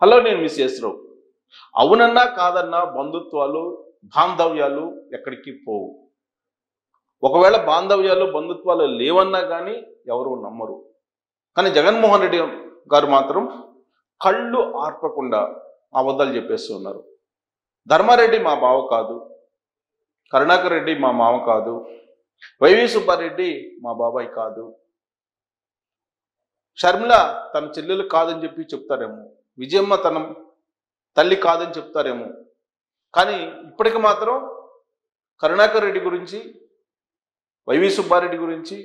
Hello, నేను miss చేస్తున్నావు. అవునన్నా కాదన్నా బంధుత్వాలు బాంధవ్యాలు ఎక్కడికి పోవు. ఒకవేళ బాంధవ్యాలు బంధుత్వాలు లేవన్నా కానీ ఎవరు నమ్మరు. కానీ జగన్మోహన్ రెడ్డి గారు మాత్రం కళ్ళు ఆర్పకుండా అబద్ధాలు చెప్పేస్తున్నారు. ధర్మారెడ్డి మా బావ కాదు, కరుణాకర్ రెడ్డి మా మామ కాదు, వైవి సుబ్బారెడ్డి మా బాబాయ్ కాదు, షర్మిల తన చెల్లెలు కాదని చెప్పి చెప్తారేమో, విజయమ్మ తన తల్లి కాదని చెప్తారేమో. కానీ ఇప్పటికి మాత్రం కరుణాకర్ రెడ్డి గురించి, వైవి సుబ్బారెడ్డి గురించి,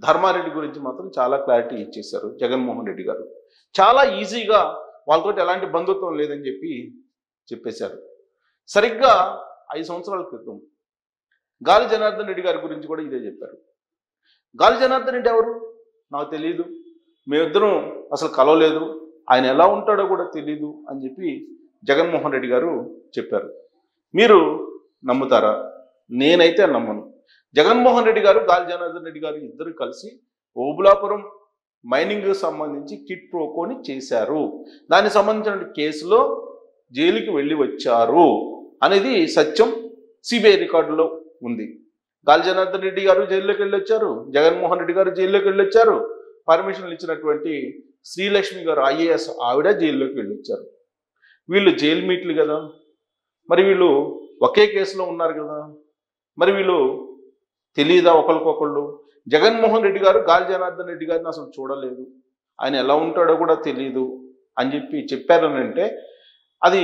ధర్మారెడ్డి గురించి మాత్రం చాలా క్లారిటీ ఇచ్చేశారు జగన్మోహన్ రెడ్డి గారు. చాలా ఈజీగా వాళ్ళతో ఎలాంటి బంధుత్వం లేదని చెప్పి చెప్పేశారు. సరిగ్గా 5 సంవత్సరాల క్రితం గాలి జనార్దన్ రెడ్డి గారి గురించి కూడా ఇదే చెప్పారు. గాలి జనార్దన్ రెడ్డి ఎవరు నాకు తెలియదు, మేమిద్దరం అసలు కలవలేదు, ఆయన ఎలా ఉంటాడో కూడా తెలీదు అని చెప్పి జగన్మోహన్ రెడ్డి గారు చెప్పారు. మీరు నమ్ముతారా? నేనైతే నమ్మను. జగన్మోహన్ రెడ్డి గారు, గాలి జనార్దన్ రెడ్డి గారు ఇద్దరు కలిసి ఓబులాపురం మైనింగ్ సంబంధించి కిట్ ప్రోకోని చేశారు. దానికి సంబంధించిన కేసులో జైలుకి వెళ్ళి వచ్చారు అనేది సత్యం. సిబిఐ రికార్డులో ఉంది. గాలి జనార్దన్ రెడ్డి గారు జైల్లోకి వెళ్ళి వచ్చారు, జగన్మోహన్ రెడ్డి గారు జైల్లోకి వెళ్ళి వచ్చారు, పర్మిషన్లు ఇచ్చినటువంటి శ్రీలక్ష్మి గారు ఐఏఎస్ ఆవిడ జైల్లోకి వెళ్ళి వచ్చారు. వీళ్ళు జైలు మీట్లు కదా, మరి వీళ్ళు ఒకే కేసులో ఉన్నారు కదా, మరి వీళ్ళు తెలియదా ఒకరికొకళ్ళు? జగన్మోహన్ రెడ్డి గారు గాలి జనార్దన్ రెడ్డి గారిని అసలు చూడలేదు, ఆయన ఎలా ఉంటాడో కూడా తెలియదు అని చెప్పి చెప్పారని అంటే అది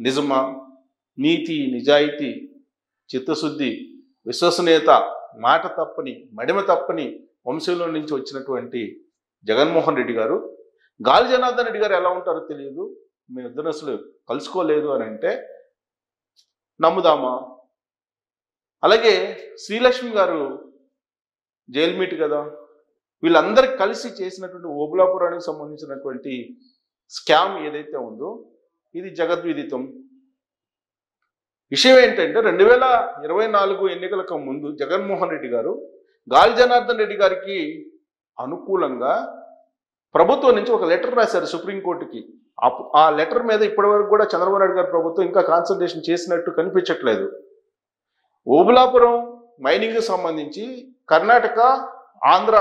నిజమా? నీతి, నిజాయితీ, చిత్తశుద్ధి, విశ్వసనీయత, మాట తప్పని, మడిమ తప్పని వంశంలో నుంచి వచ్చినటువంటి జగన్మోహన్ రెడ్డి గారు గాలి జనార్దన్ రెడ్డి గారు ఎలా ఉంటారో తెలియదు, మేమిద్దరు అసలు కలుసుకోలేదు అని అంటే నమ్ముదామా? అలాగే శ్రీలక్ష్మి గారు జైలు మీట్ కదా, వీళ్ళందరూ కలిసి చేసినటువంటి ఓబులాపురానికి సంబంధించినటువంటి స్కామ్ ఏదైతే ఉందో ఇది జగద్విదితం. విషయం ఏంటంటే 2024 ఎన్నికలకు ముందు జగన్మోహన్ రెడ్డి గారు గాలి జనార్దన్ రెడ్డి గారికి అనుకూలంగా ప్రభుత్వం నుంచి ఒక లెటర్ రాశారు సుప్రీంకోర్టుకి. ఆ లెటర్ మీద ఇప్పటివరకు కూడా చంద్రబాబు నాయుడు గారి ప్రభుత్వం ఇంకా కాన్సల్టేషన్ చేసినట్టు కనిపించట్లేదు. ఓబులాపురం మైనింగ్ సంబంధించి కర్ణాటక, ఆంధ్ర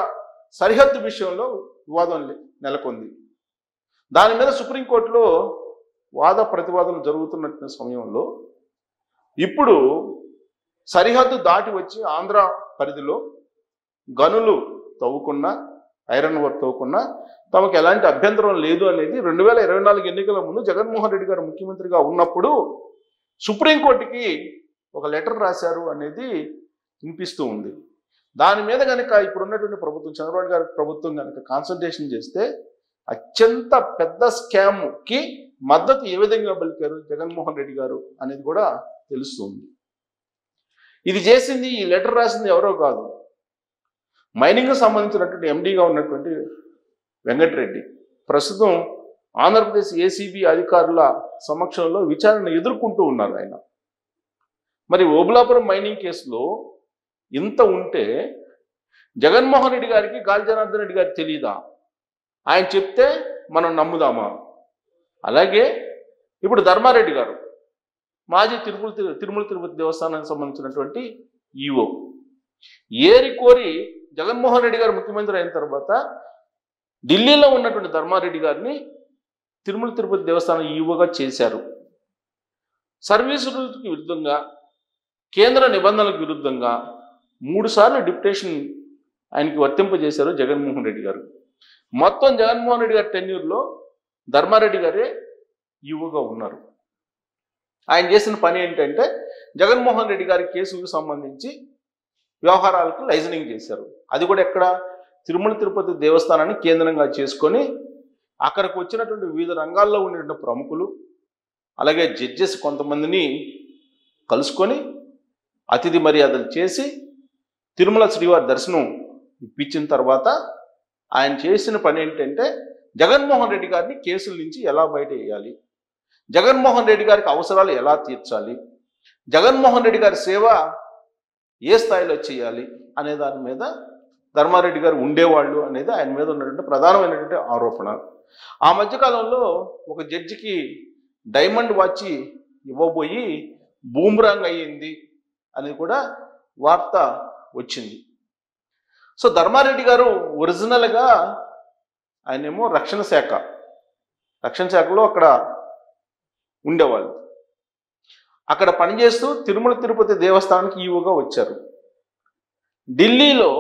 సరిహద్దు విషయంలో వివాదం నెలకొంది. దాని మీద సుప్రీంకోర్టులో వాద ప్రతివాదనలు జరుగుతున్న సమయంలో ఇప్పుడు సరిహద్దు దాటి వచ్చి ఆంధ్ర పరిధిలో గనులు తవ్వుకున్నా, ఐరన్ వర్క్ తవ్వుకున్నా తమకు ఎలాంటి అభ్యంతరం లేదు అనేది 2024 ఎన్నికల ముందు జగన్మోహన్ రెడ్డి గారు ముఖ్యమంత్రిగా ఉన్నప్పుడు సుప్రీంకోర్టుకి ఒక లెటర్ రాశారు అనేది వినిపిస్తూ ఉంది. దాని మీద కనుక ఇప్పుడున్నటువంటి ప్రభుత్వం, చంద్రబాబు గారి ప్రభుత్వం కనుక కాన్సల్టేషన్ చేస్తే అత్యంత పెద్ద స్కామ్కి మద్దతు ఏ విధంగా పలికారు జగన్మోహన్ రెడ్డి గారు అనేది కూడా తెలుస్తుంది. ఇది చేసింది, ఈ లెటర్ రాసింది ఎవరో కాదు, మైనింగ్కి సంబంధించినటువంటి ఎండీగా ఉన్నటువంటి వెంకటరెడ్డి. ప్రస్తుతం ఆంధ్రప్రదేశ్ ఏసీబీ అధికారుల సమక్షంలో విచారణ ఎదుర్కొంటూ ఉన్నారు ఆయన. మరి ఓబులాపురం మైనింగ్ కేసులో ఇంత ఉంటే జగన్మోహన్ రెడ్డి గారికి, గాలి జనార్దన్ రెడ్డి గారికి తెలియదా? ఆయన చెప్తే మనం నమ్ముదామా? అలాగే ఇప్పుడు ధర్మారెడ్డి గారు మాజీ తిరుమల తిరుపతి దేవస్థానానికి సంబంధించినటువంటి ఈఓ ఏరి కోరి జగన్మోహన్ రెడ్డి గారు ముఖ్యమంత్రి అయిన తర్వాత ఢిల్లీలో ఉన్నటువంటి ధర్మారెడ్డి గారిని తిరుమల తిరుపతి దేవస్థానం ఈఓగా చేశారు. సర్వీసు రూల్స్కి విరుద్ధంగా, కేంద్ర నిబంధనలకు విరుద్ధంగా 3 సార్లు డిప్యుటేషన్ ఆయనకి వర్తింపజేశారు జగన్మోహన్ రెడ్డి గారు. మొత్తం జగన్మోహన్ రెడ్డి గారి టెన్యూర్లో ధర్మారెడ్డి గారే ఈఓగా ఉన్నారు. ఆయన చేసిన పని ఏంటంటే జగన్మోహన్ రెడ్డి గారి కేసులకు సంబంధించి వ్యవహారాలకు లైజనింగ్ చేశారు. అది కూడా ఎక్కడ? తిరుమల తిరుపతి దేవస్థానాన్ని కేంద్రంగా చేసుకొని అక్కడికి వచ్చినటువంటి వివిధ రంగాల్లో ఉన్నటువంటి ప్రముఖులు, అలాగే జడ్జెస్ కొంతమందిని కలుసుకొని అతిథి మర్యాదలు చేసి తిరుమల శ్రీవారి దర్శనం ఇప్పించిన తర్వాత ఆయన చేసిన పని ఏంటంటే జగన్మోహన్ రెడ్డి గారిని కేసుల నుంచి ఎలా బయట వేయాలి, జగన్మోహన్ రెడ్డి గారికి అవసరాలు ఎలా తీర్చాలి, జగన్మోహన్ రెడ్డి గారి సేవ ఏ స్థాయిలో చేయాలి అనే దాని మీద ధర్మారెడ్డి గారు ఉండేవాళ్ళు అనేది ఆయన మీద ఉన్నటువంటి ప్రధానమైనటువంటి ఆరోపణ. ఆ మధ్యకాలంలో ఒక జడ్జికి డైమండ్ వాచ్ ఇవ్వబోయి బూమ్రాంగ్ అయ్యింది అని కూడా వార్త వచ్చింది. సో ధర్మారెడ్డి గారు ఒరిజినల్గా ఆయనేమో రక్షణ శాఖలో అక్కడ ఉండేవాళ్ళు. అక్కడ పనిచేస్తూ తిరుమల తిరుపతి దేవస్థానానికి ఈవోగా వచ్చారు. ఢిల్లీలో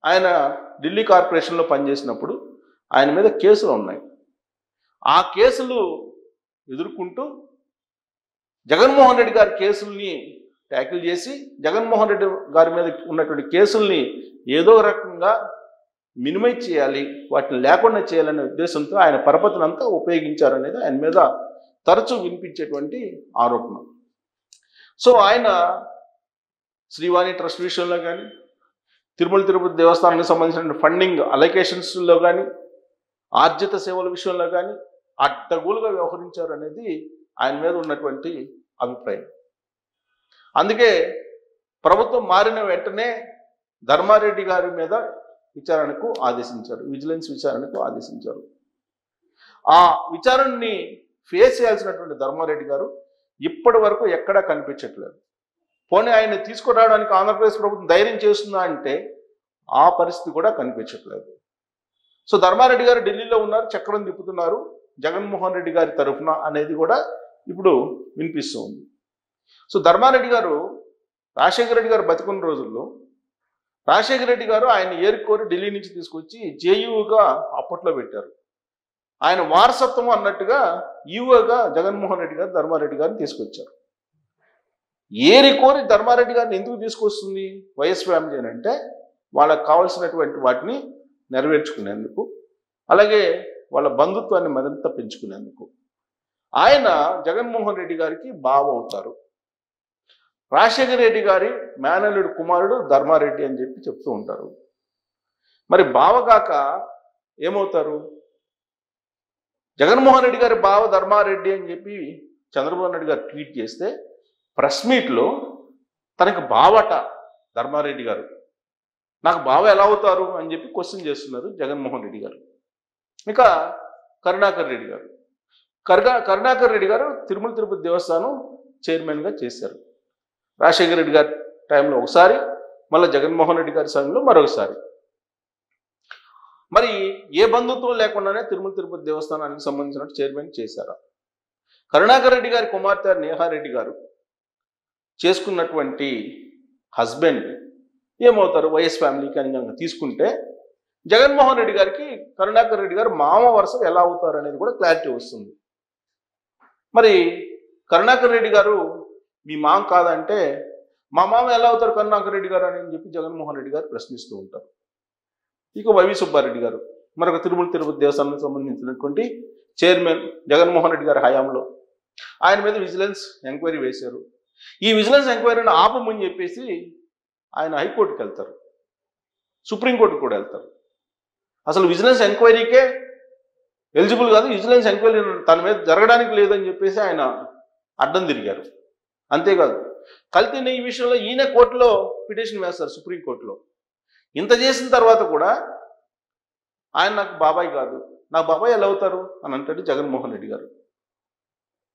ఆయన ఢిల్లీ కార్పొరేషన్లో పనిచేసినప్పుడు ఆయన మీద కేసులు ఉన్నాయి. ఆ కేసులు ఎదుర్కొంటూ జగన్మోహన్ రెడ్డి గారి కేసుల్ని ట్యాకిల్ చేసి జగన్మోహన్ రెడ్డి గారి మీద ఉన్నటువంటి కేసుల్ని ఏదో రకంగా మినిమైజ్ చేయాలి, వాటిని లేకుండా చేయాలనే ఉద్దేశంతో ఆయన పరపతిని అంతా ఉపయోగించారనేది ఆయన మీద తరచూ వినిపించేటువంటి ఆరోపణ. సో ఆయన శ్రీవాణి ట్రస్ట్ విషయంలో కానీ, తిరుమల తిరుపతి దేవస్థానానికి సంబంధించిన ఫండింగ్ అలొకేషన్స్లో కానీ, ఆర్జిత సేవల విషయంలో కానీ అడ్డగోలుగా వ్యవహరించారు అనేది ఆయన మీద ఉన్నటువంటి అభిప్రాయం. అందుకే ప్రభుత్వం మారిన వెంటనే ధర్మారెడ్డి గారి మీద విచారణకు ఆదేశించారు, విజిలెన్స్ విచారణకు ఆదేశించారు. ఆ విచారణని ఫేస్ చేయాల్సినటువంటి ధర్మారెడ్డి గారు ఇప్పటి వరకు ఎక్కడా కనిపించట్లేదు. పోనీ ఆయన తీసుకురావడానికి ఆంధ్రప్రదేశ్ ప్రభుత్వం ధైర్యం చేస్తుందా అంటే ఆ పరిస్థితి కూడా కనిపించట్లేదు. సో ధర్మారెడ్డి గారు ఢిల్లీలో ఉన్నారు, చక్రం తిప్పుతున్నారు జగన్మోహన్ రెడ్డి గారి తరఫున అనేది కూడా ఇప్పుడు వినిపిస్తూ ఉంది. సో ధర్మారెడ్డి గారు రాజశేఖర రెడ్డి గారు బతికున్న రోజుల్లో రాజశేఖర రెడ్డి గారు ఆయన ఏరుకోరి ఢిల్లీ నుంచి తీసుకొచ్చి జేయూగా అప్పట్లో పెట్టారు. ఆయన వారసత్వం అన్నట్టుగా ఈవోగా జగన్మోహన్ రెడ్డి గారు ధర్మారెడ్డి గారిని తీసుకొచ్చారు. ఏరికోరి ధర్మారెడ్డి గారిని ఎందుకు తీసుకొస్తుంది వైఎస్ ఫ్యామిలీ అని అంటే వాళ్ళకు కావాల్సినటువంటి వాటిని నెరవేర్చుకునేందుకు, అలాగే వాళ్ళ బంధుత్వాన్ని మరింత పెంచుకునేందుకు. ఆయన జగన్మోహన్ రెడ్డి గారికి బావ అవుతారు. రాజశేఖర రెడ్డి గారి మేనల్లుడు కుమారుడు ధర్మారెడ్డి అని చెప్పి చెప్తూ ఉంటారు. మరి బావగాక ఏమవుతారు? జగన్మోహన్ రెడ్డి గారి బావ ధర్మారెడ్డి అని చెప్పి చంద్రబాబు నాయుడు గారు ట్వీట్ చేస్తే ప్రెస్ మీట్లో తనకు బావట ధర్మారెడ్డి గారు, నాకు బావ ఎలా అవుతారు అని చెప్పి క్వశ్చన్ చేస్తున్నారు జగన్మోహన్ రెడ్డి గారు. ఇక కరుణాకర్ రెడ్డి గారు కరుణాకర్ రెడ్డి గారు తిరుమల తిరుపతి దేవస్థానం చైర్మన్గా చేశారు. రాజశేఖర రెడ్డి గారి టైంలో ఒకసారి, మళ్ళీ జగన్మోహన్ రెడ్డి గారి సమయంలో మరొకసారి. మరి ఏ బంధుత్వం లేకుండానే తిరుమల తిరుపతి దేవస్థానానికి సంబంధించిన చైర్మన్ చేశారు. కరుణాకర్ రెడ్డి గారి కుమార్తె నేహారెడ్డి గారు చేసుకున్నటువంటి హస్బెండ్ ఏమవుతారు వైఎస్ ఫ్యామిలీకి అని కనుక తీసుకుంటే జగన్మోహన్ రెడ్డి గారికి కరుణాకర్ రెడ్డి గారు మామ వరుస ఎలా అవుతారు అనేది కూడా క్లారిటీ వస్తుంది. మరి కరుణాకర్ రెడ్డి గారు మీ మామ కాదంటే మా మామ ఎలా అవుతారు కరుణాకర్ రెడ్డి గారు అని చెప్పి జగన్మోహన్ రెడ్డి గారు ప్రశ్నిస్తూ ఉంటారు. ఇక వైవి సుబ్బారెడ్డి గారు మరొక తిరుమల తిరుపతి దేవస్థానానికి సంబంధించినటువంటి చైర్మన్ జగన్మోహన్ రెడ్డి గారి హయాంలో ఆయన మీద విజిలెన్స్ ఎంక్వైరీ వేశారు. ఈ విజిలెన్స్ ఎంక్వైరీని ఆపమని చెప్పేసి ఆయన హైకోర్టుకి వెళ్తారు, సుప్రీంకోర్టుకు కూడా వెళ్తారు. అసలు విజిలెన్స్ ఎంక్వైరీకే ఎలిజిబుల్ కాదు, విజిలెన్స్ ఎంక్వైరీ తన మీద జరగడానికి లేదని చెప్పేసి ఆయన అడ్డం తిరిగారు. అంతేకాదు కల్తీ నెయ్యి విషయంలో ఈయన కోర్టులో పిటిషన్ వేస్తారు, సుప్రీంకోర్టులో. ఇంత చేసిన తర్వాత కూడా ఆయన నాకు బాబాయ్ కాదు, నాకు బాబాయ్ ఎలా అవుతారు అని అంటాడు జగన్మోహన్ రెడ్డి గారు.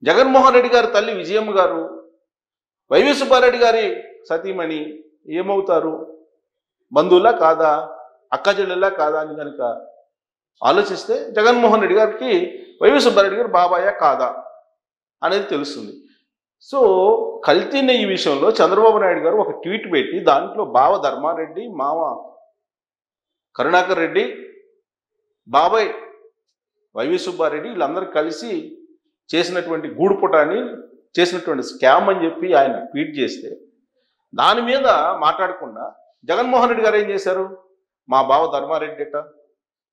జగన్మోహన్ రెడ్డి గారి తల్లి విజయమ్మ గారు వైవి సుబ్బారెడ్డి గారి సతీమణి ఏమవుతారు? బంధువులా కాదా, అక్క చెల్లెల్లా కాదా అని కనుక ఆలోచిస్తే జగన్మోహన్ రెడ్డి గారికి వైవి సుబ్బారెడ్డి గారు బాబాయా కాదా అనేది తెలుస్తుంది. సో కల్తీ నెయ్యి విషయంలో చంద్రబాబు నాయుడు గారు ఒక ట్వీట్ పెట్టి దాంట్లో బావ ధర్మారెడ్డి, మామ కరుణాకర్ రెడ్డి, బాబాయ్ వైవి సుబ్బారెడ్డి వీళ్ళందరూ కలిసి చేసినటువంటి గూడుపుటాన్ని చేసినటువంటి స్కామ్ అని చెప్పి ఆయన ట్వీట్ చేస్తే దాని మీద మాట్లాడకుండా జగన్మోహన్ రెడ్డి గారు ఏం చేశారు? మా బావ ధర్మారెడ్డి అట,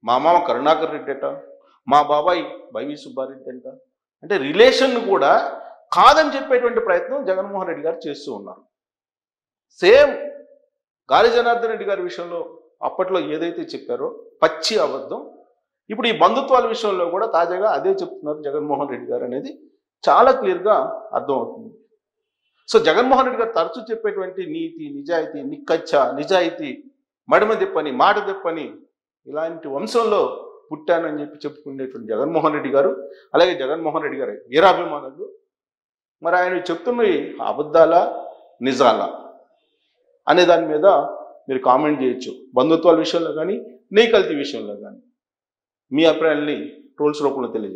మా మామ కరుణాకర్ రెడ్డి అట, మా బాబాయ్ వైవి సుబ్బారెడ్డి అంట. అంటే రిలేషన్ కూడా కాదని చెప్పేటువంటి ప్రయత్నం జగన్మోహన్ రెడ్డి గారు చేస్తూ ఉన్నారు. సేమ్ గాలి జనార్దన్ రెడ్డి గారి విషయంలో అప్పట్లో ఏదైతే చెప్పారో పచ్చి అబద్ధం, ఇప్పుడు ఈ బంధుత్వాల విషయంలో కూడా తాజాగా అదే చెప్తున్నారు జగన్మోహన్ రెడ్డి గారు అనేది చాలా క్లియర్గా అర్థమవుతుంది. సో జగన్మోహన్ రెడ్డి గారు తరచూ చెప్పేటువంటి నీతి, నిజాయితీ, నిక్కచ్చ నిజాయితీ మడమ తిప్పని మాట తిప్పని ఇలాంటి వంశంలో పుట్టానని చెప్పి చెప్పుకునేటువంటి జగన్మోహన్ రెడ్డి గారు, అలాగే జగన్మోహన్ రెడ్డి గారు వీరాభిమానులు, మరి ఆయన చెప్తున్నవి అబద్ధాలా నిజాలా అనే దాని మీద మీరు కామెంట్ చేయొచ్చు. బంధుత్వాల విషయంలో కానీ, నీ కల్తీ విషయంలో కానీ మీ అభిప్రాయాల్ని ట్రోల్స్ రూపంలో తెలియజేయండి.